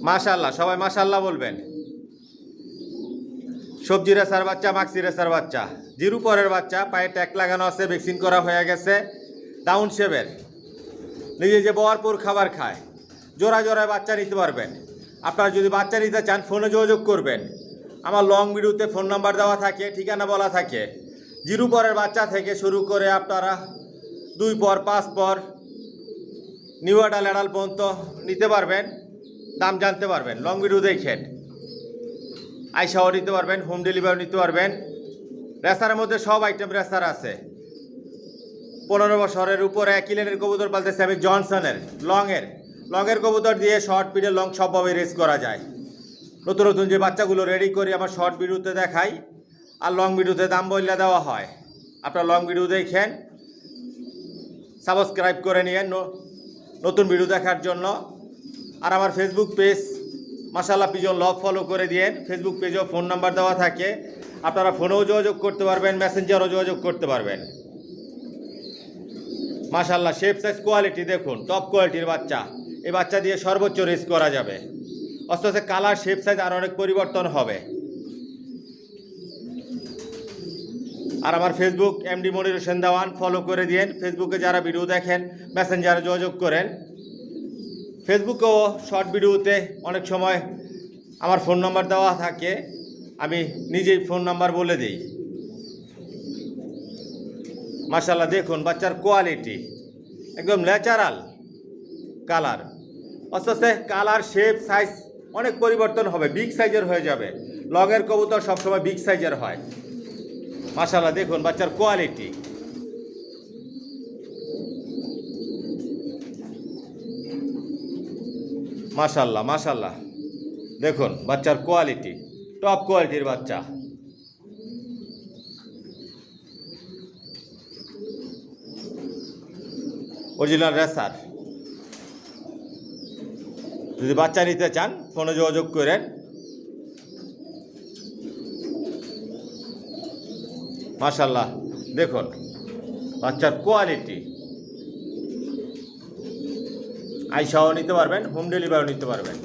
মাশাআল্লাহ, সবাই মাশাআল্লাহ বলবেন। সবজি রেসার বাচ্চা, মাক্সি রেসার বাচ্চা, জিরু পরের বাচ্চা, পায়ে ট্যাগ লাগানো আছে, ভ্যাকসিন করা হয়ে গেছে, ডাউন শেপের, নিজে যে ভরপুর খাবার খায়, জোড়া জোড়ায় বাচ্চা নিতে পারবেন। আপনারা যদি বাচ্চা নিতে চান ফোনে যোগাযোগ করবেন। আমার লং ভিডিওতে ফোন নাম্বার দেওয়া থাকে, ঠিকানা বলা থাকে। জিরু পরের বাচ্চা থেকে শুরু করে আপনারা 2 পর 5 পর নিউ অ্যাডাল অ্যাডাল পর্যন্ত নিতে পারবেন, দাম জানতে পারবেন। লং ভিডিও দেখেন, আইসাও নিতে পারবেন, হোম ডেলিভারি নিতে পারবেন। রেসারের মধ্যে সব আইটেম রেসার আছে। 15 বছরের উপরে একই লেনের কবুতর পালতেছে আমি জনসনের লংয়ের কবুতর দিয়ে শর্ট পিডে লং সবভাবে রেস করা যায়। নতুন নতুন যে বাচ্চাগুলো রেডি করি আমার শর্ট ভিডিওতে দেখাই, আর লং ভিডিওতে দাম বললে দেওয়া হয়। আপনারা লং ভিডিও দেখেন, সাবস্ক্রাইব করে নিয়েন নতুন ভিডিও দেখার জন্য। আর আমার ফেসবুক পেজ মাশাআল্লাহ পিজন লভ ফলো করে দিয়েন। ফেসবুক পেজেও ফোন নাম্বার দেওয়া থাকে, আপনারা ফোনেও যোগাযোগ করতে পারবেন, মেসেঞ্জারও যোগাযোগ করতে পারবেন। মাশাআল্লাহ শেপ সাইজ কোয়ালিটি দেখুন, টপ কোয়ালিটির বাচ্চা। এই বাচ্চা দিয়ে সর্বোচ্চ রেস করা যাবে। আস্তে আস্তে কালার শেপ সাইজ আর অনেক পরিবর্তন হবে। আর আমার ফেসবুক এমডি মনির হোসেন দেওয়ান ফলো করে দিয়েন। ফেসবুকে যারা ভিডিও দেখেন মেসেঞ্জারে যোগাযোগ করেন। ফেসবুকেও শর্ট ভিডিওতে অনেক সময় আমার ফোন নাম্বার দেওয়া থাকে, আমি নিজেই ফোন নাম্বার বলে দিই। মাশাআল্লাহ দেখুন বাচ্চার কোয়ালিটি একদম ন্যাচারাল কালার। আস্তে আস্তে কালার শেপ সাইজ অনেক পরিবর্তন হবে, বিগ সাইজের হয়ে যাবে। লগের কবুতর সবসময় বিগ সাইজের হয়। মাশাআল্লাহ দেখুন বাচ্চার কোয়ালিটি। মাশাআল্লাহ মাশাআল্লাহ দেখুন বাচ্চার কোয়ালিটি, টপ কোয়ালিটির বাচ্চা। Original racer. যদি বাচ্চা নিতে চান ফোনে যোগাযোগ করেন। মাশাআল্লাহ দেখুন বাচ্চার কোয়ালিটি। আইসাও নিতে পারবেন, হোম ডেলিভারিও নিতে পারবেন।